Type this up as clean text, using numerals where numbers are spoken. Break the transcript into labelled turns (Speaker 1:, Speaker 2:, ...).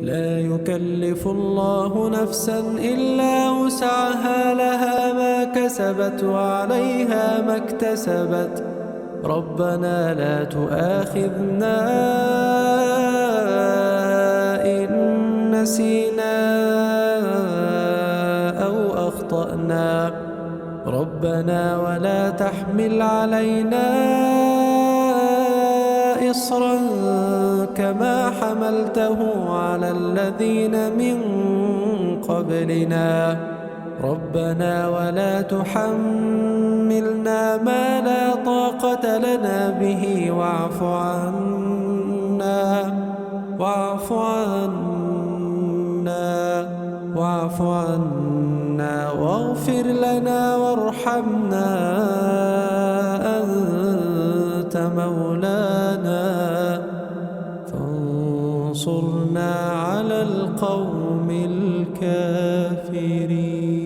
Speaker 1: لا يكلف الله نفسا إلا وسعها، لها ما كسبت وعليها ما اكتسبت. ربنا لا تؤاخذنا إن نسينا أو أخطأنا. ربنا ولا تحمل علينا إصرا كما حملته على الذين من قبلنا. ربنا ولا تحملنا ما لا طاقة لنا به، واعف عنا واغفر لنا وارحمنا، أنت مولانا فانصرنا على القوم الكافرين.